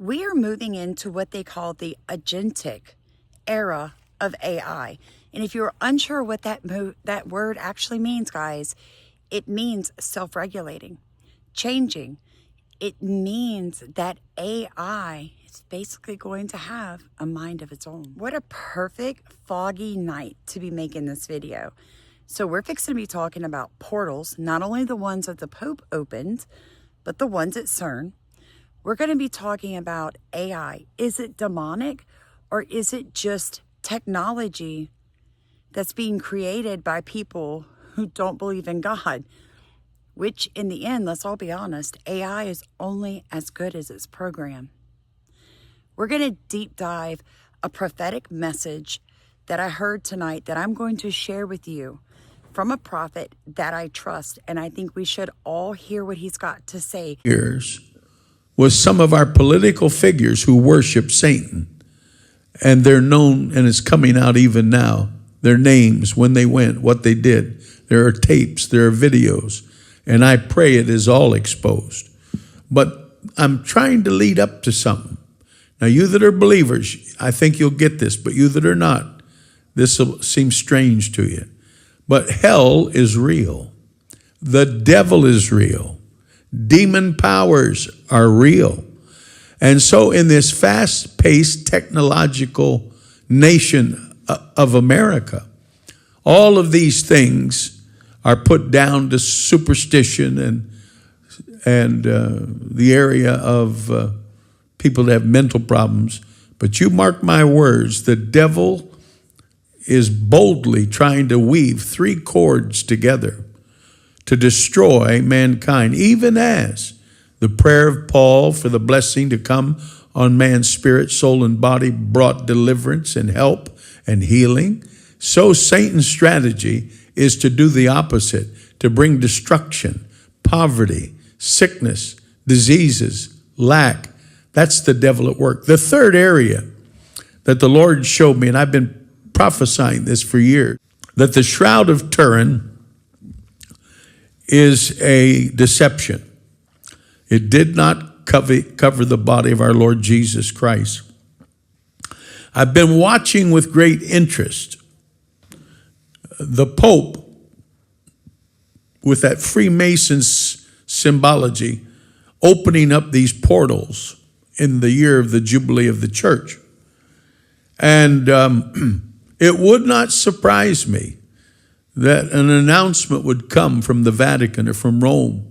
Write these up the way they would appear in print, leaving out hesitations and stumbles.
We are moving into what they call the Agentic Era of AI. And if you're unsure what that word actually means, guys, it means self-regulating, changing. It means that AI is basically going to have a mind of its own. What a perfect foggy night to be making this video. So we're fixing to be talking about portals, not only the ones that the Pope opened, but the ones at CERN. We're going to be talking about AI. Is it demonic, or is it just technology that's being created by people who don't believe in God? Which in the end, let's all be honest, AI is only as good as its program. We're going to deep dive a prophetic message that I heard tonight that I'm going to share with you from a prophet that I trust, and I think we should all hear what he's got to say. Years was some of our political figures who worship Satan, and they're known, and it's coming out even now, their names, when they went, what they did. There are tapes, there are videos, and I pray it is all exposed. But I'm trying to lead up to something. Now, you that are believers, I think you'll get this, but you that are not, this will seem strange to you. But hell is real. The devil is real. Demon powers are real. And so in this fast-paced technological nation of America, all of these things are put down to superstition and the area of people that have mental problems. But you mark my words, the devil is boldly trying to weave three cords together to destroy mankind, even as the prayer of Paul for the blessing to come on man's spirit, soul, and body brought deliverance and help and healing. So Satan's strategy is to do the opposite, to bring destruction, poverty, sickness, diseases, lack. That's the devil at work. The third area that the Lord showed me, and I've been prophesying this for years, that the Shroud of Turin is a deception. It did not cover the body of our Lord Jesus Christ. I've been watching with great interest the Pope with that Freemasons symbology opening up these portals in the year of the Jubilee of the Church. And it would not surprise me that an announcement would come from the Vatican or from Rome.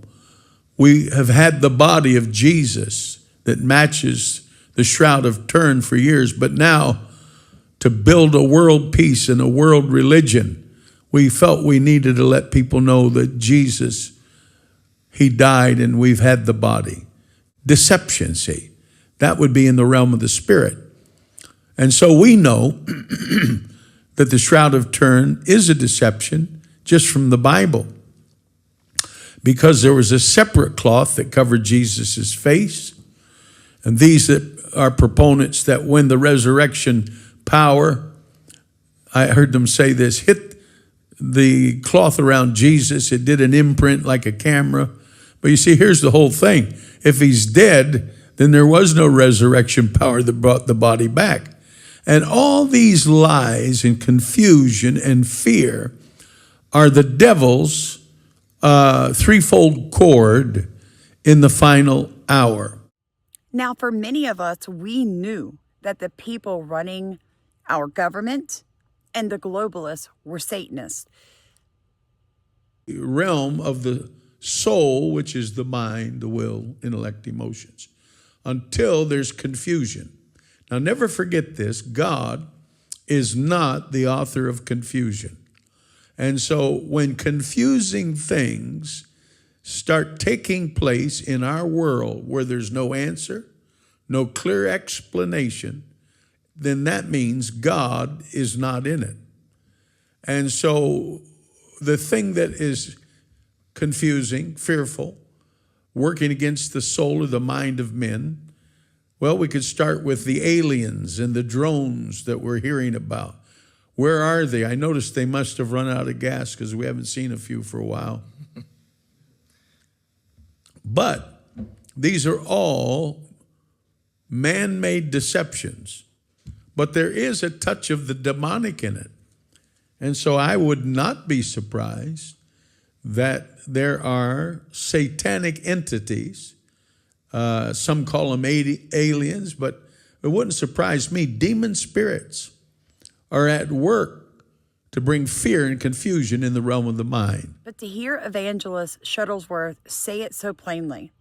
We have had the body of Jesus that matches the Shroud of Turin for years, but now to build a world peace and a world religion, we felt we needed to let people know that Jesus, he died and we've had the body. Deception, see, that would be in the realm of the spirit. And so we know that the Shroud of Turin is a deception just from the Bible, because there was a separate cloth that covered Jesus's face. And these that are proponents that when the resurrection power, I heard them say this, hit the cloth around Jesus, it did an imprint like a camera. But you see, here's the whole thing. If he's dead, then there was no resurrection power that brought the body back. And all these lies and confusion and fear are the devil's threefold cord in the final hour. Now, for many of us, we knew that the people running our government and the globalists were Satanists. The realm of the soul, which is the mind, the will, intellect, emotions, until there's confusion. Now, never forget this. God is not the author of confusion. And so when confusing things start taking place in our world where there's no answer, no clear explanation, then that means God is not in it. And so the thing that is confusing, fearful, working against the soul or the mind of men, well, we could start with the aliens and the drones that we're hearing about. Where are they? I noticed they must have run out of gas because we haven't seen a few for a while. But these are all man-made deceptions, but there is a touch of the demonic in it. And so I would not be surprised that there are satanic entities. Some call them aliens, but it wouldn't surprise me. Demon spirits are at work to bring fear and confusion in the realm of the mind. But to hear Evangelist Shuttlesworth say it so plainly,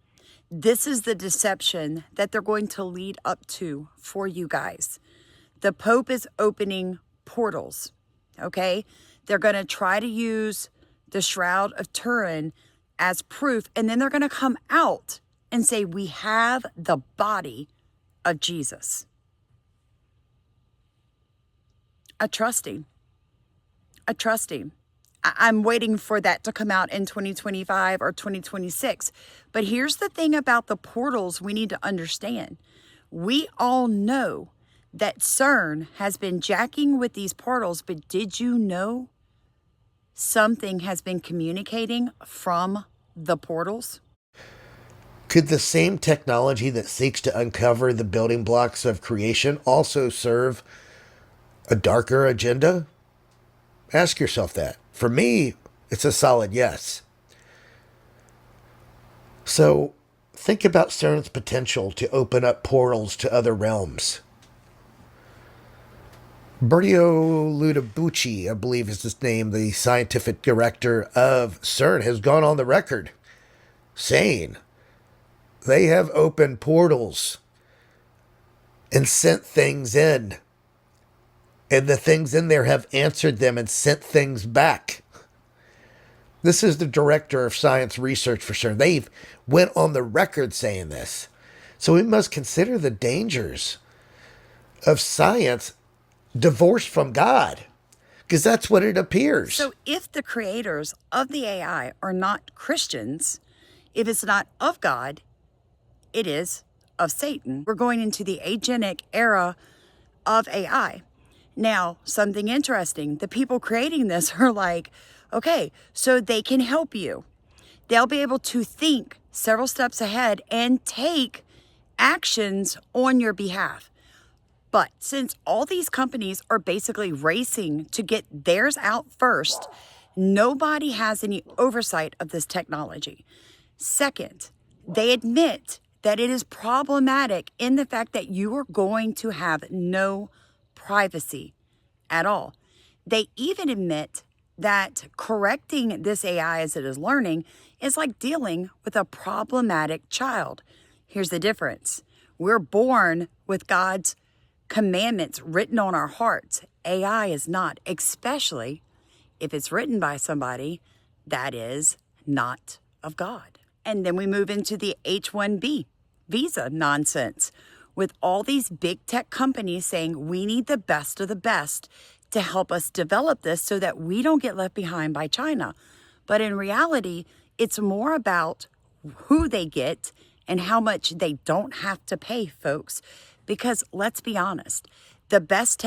this is the deception that they're going to lead up to for you guys. The Pope is opening portals, okay? They're going to try to use the Shroud of Turin as proof, and then they're going to come out and say, we have the body of Jesus. I trust him. I'm waiting for that to come out in 2025 or 2026. But here's the thing about the portals we need to understand. We all know that CERN has been jacking with these portals, but did you know something has been communicating from the portals? Could the same technology that seeks to uncover the building blocks of creation also serve a darker agenda? Ask yourself that. For me, it's a solid yes. So think about CERN's potential to open up portals to other realms. Ludobucci, I believe is his name, the scientific director of CERN, has gone on the record saying they have opened portals and sent things in. And the things in there have answered them and sent things back. This is the director of science research for CERN. They've went on the record saying this. So we must consider the dangers of science divorced from God, because that's what it appears. So if the creators of the AI are not Christians, if it's not of God, it is of Satan. We're going into the agentic era of AI. Now, something interesting, the people creating this are like, okay, so they can help you. They'll be able to think several steps ahead and take actions on your behalf. But since all these companies are basically racing to get theirs out first, nobody has any oversight of this technology. Second, they admit that it is problematic in the fact that you are going to have no privacy at all. They even admit that correcting this AI as it is learning is like dealing with a problematic child. Here's the difference. We're born with God's commandments written on our hearts. AI is not, especially if it's written by somebody that is not of God. And then we move into the H-1B visa nonsense with all these big tech companies saying we need the best of the best to help us develop this so that we don't get left behind by China. But in reality, it's more about who they get and how much they don't have to pay, folks. Because let's be honest, the best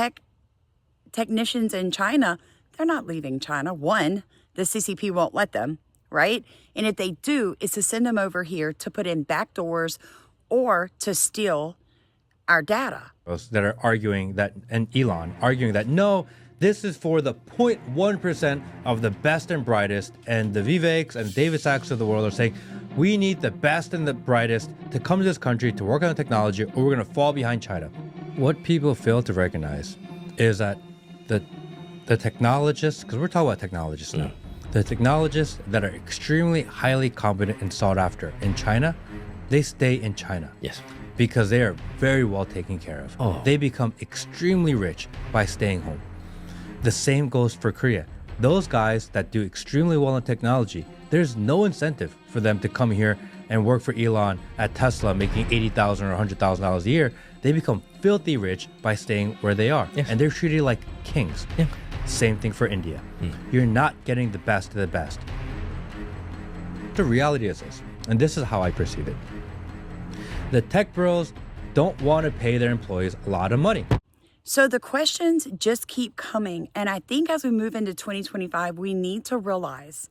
technicians in China, they're not leaving China. One, the CCP won't let them, right? And if they do, it's to send them over here to put in backdoors or to steal our data. That are arguing that, and Elon arguing that, no, this is for the 0.1% of the best and brightest, and the Viveks and David Sachs of the world are saying, we need the best and the brightest to come to this country to work on the technology, or we're going to fall behind China. What people fail to recognize is that the technologists, because we're talking about technologists now, the technologists that are extremely highly competent and sought after in China, they stay in China. Yes. Because they are very well taken care of. Oh. They become extremely rich by staying home. The same goes for Korea. Those guys that do extremely well in technology, there's no incentive for them to come here and work for Elon at Tesla making $80,000 or $100,000 a year. They become filthy rich by staying where they are. Yes. And they're treated like kings. Yeah. Same thing for India. You're not getting the best of the best. The reality is this, and this is how I perceive it. The tech bros don't want to pay their employees a lot of money. So the questions just keep coming. And I think as we move into 2025, we need to realize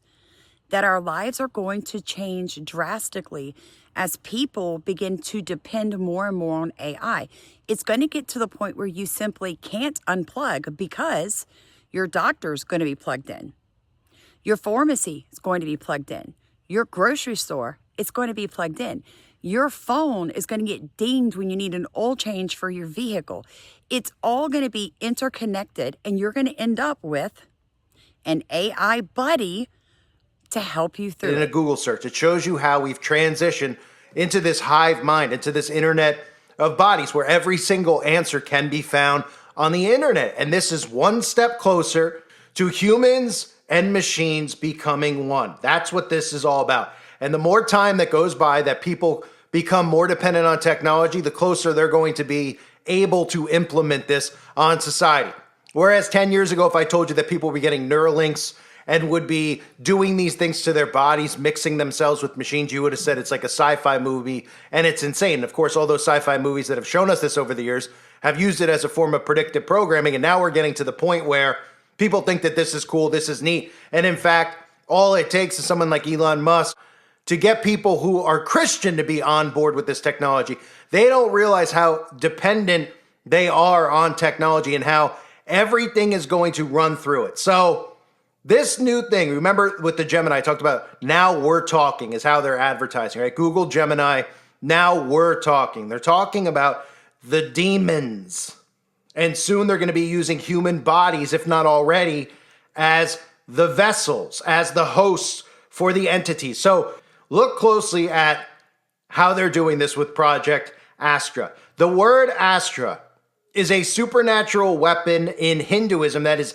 that our lives are going to change drastically as people begin to depend more and more on AI. It's going to get to the point where you simply can't unplug because your doctor's going to be plugged in. Your pharmacy is going to be plugged in. Your grocery store is going to be plugged in. Your phone is going to get dinged when you need an oil change for your vehicle. It's all going to be interconnected, and you're going to end up with an AI buddy to help you through. In a Google search, it shows you how we've transitioned into this hive mind, into this internet of bodies where every single answer can be found on the internet. And this is one step closer to humans and machines becoming one. That's what this is all about. And the more time that goes by that people become more dependent on technology, the closer they're going to be able to implement this on society. Whereas 10 years ago, if I told you that people were getting Neuralinks and would be doing these things to their bodies, mixing themselves with machines, you would have said it's like a sci-fi movie, and it's insane. Of course, all those sci-fi movies that have shown us this over the years have used it as a form of predictive programming, and now we're getting to the point where people think that this is cool, this is neat. And in fact, all it takes is someone like Elon Musk to get people who are Christian to be on board with this technology. They don't realize how dependent they are on technology and how everything is going to run through it. So this new thing, remember with the Gemini, I talked about now we're talking is how they're advertising, right? Google Gemini, now we're talking. They're talking about the demons. And soon they're going to be using human bodies, if not already, as the vessels, as the hosts for the entities. So look closely at how they're doing this with Project Astra. The word Astra is a supernatural weapon in Hinduism that is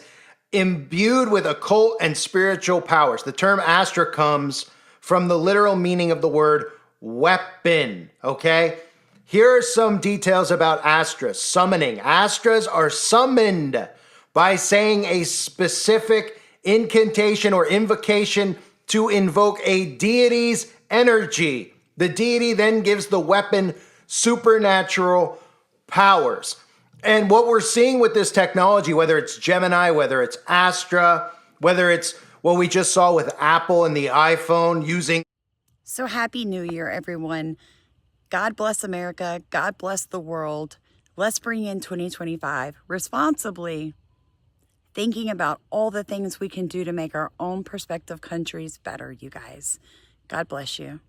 imbued with occult and spiritual powers. The term Astra comes from the literal meaning of the word weapon, okay? Here are some details about Astra. Summoning. Astras are summoned by saying a specific incantation or invocation to invoke a deity's energy. The deity then gives the weapon supernatural powers. And what we're seeing with this technology, whether it's Gemini, whether it's Astra, whether it's what we just saw with Apple and the iPhone using. So happy New Year, everyone. God bless America. God bless the world. Let's bring in 2025 responsibly, thinking about all the things we can do to make our own prospective countries better, you guys. God bless you.